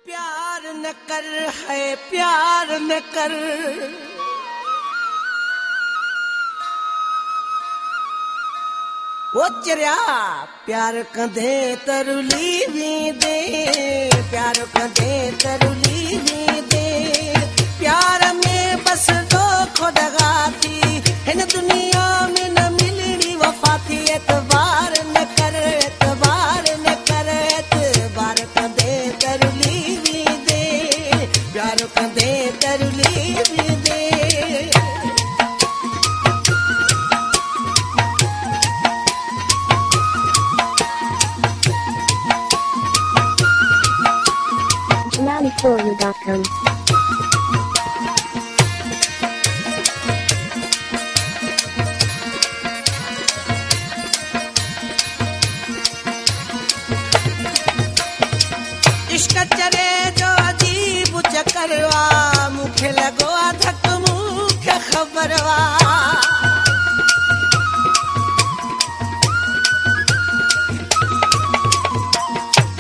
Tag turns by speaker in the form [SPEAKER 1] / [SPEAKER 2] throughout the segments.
[SPEAKER 1] प्यार न कर है प्यार न कर, वो चरिया प्यार कंधे तरुली भी दे, प्यार कंधे तरुली भी दे। प्यार में बस दो खुदगा थी, इन दुनिया में न मिलनी वफा थी। एतबार न कर एतबार न कर, एतबार कंधे तरुली भी दे, प्यार कंधे तरुली भी दे।
[SPEAKER 2] JananiForYou.com
[SPEAKER 1] इश्क चरे जो अजीब चकरवा, मुखे लगो धक मुखे खबरवा।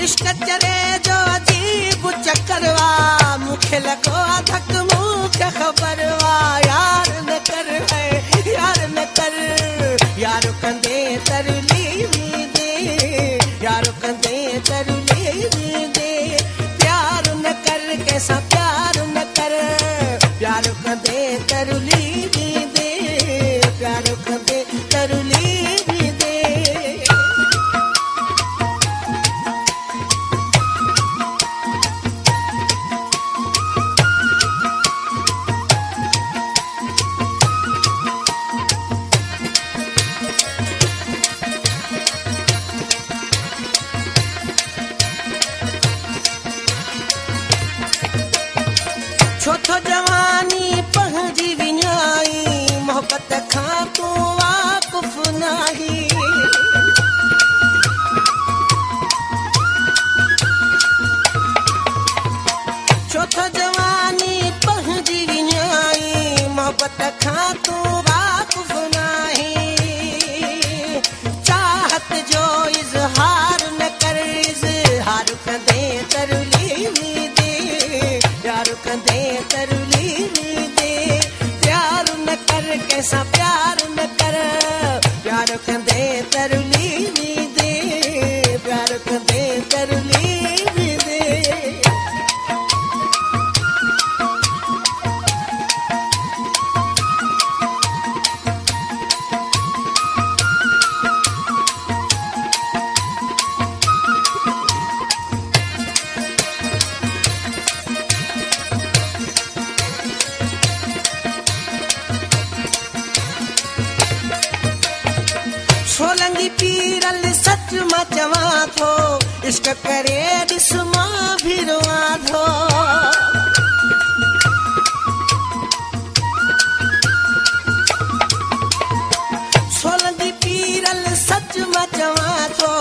[SPEAKER 1] इश्क चरे जो अजीब चकरवा, मुखे लगो धक मुखे खबरवा। यार न कर है यार न कर, यार कंधे तरली भी दे, यार कंधे तरली भी दे। प्यार न कर कैसा प्यार न कर, प्यार कंधे तरली भी दे, प्यार कंधे तरली भी दे। छोथो जवानी पहुंची विञाई, मोहब्बत खां तू वाकुफ नाही। छोथो जवानी पहुंची विञाई, मोहब्बत खां तू वाकुफ नाही। चाहत जो इजहार न कर, इजहार कंधे तरली भी दे, प्यार कंधे तरली भी दे। प्यार न कर कैसा प्यार न कर, प्यार कंधे तरली भी दे, प्यार कंधे तरली भी दे। सोलंगी पीरल सच मां चवां थो, इश्क करे ॾिस मां भी रोआं थो। सोलंगी पीरल सच मां चवां थो,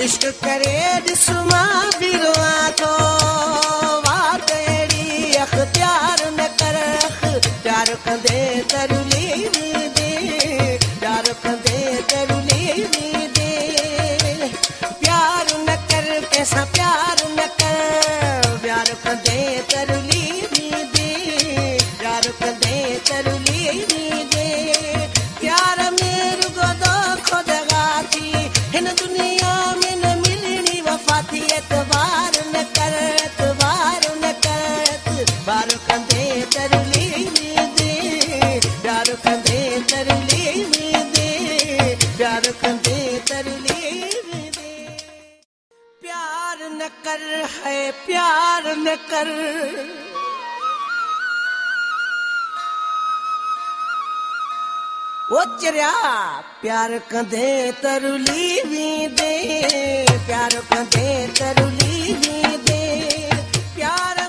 [SPEAKER 1] इश्क करे ॾिस मां भी रोआं थो। वाह तेरी अख्तियार न कर, प्यार कंधे तरली भी दे, प्यार कंधे तरली भी दे। प्यार न कर कैसा प्यार न कर, प्यार कंधे तरली भी दे, प्यार कंधे तरली भी दे। प्यार में रुगो दो खुदगा थी, इन दुनिया में न मिलनी वफा थी। एतबार न कर एतबार न कर, एतबार कंधे तरली भी दे, प्यार कंधे तरली भी दे, प्यार कंधे तरली भी दे। प्यार न कर है प्यार न कर, वो चरिया प्यार कंधे तरुली भी दे, प्यार कंधे तरुली भी दे। प्यार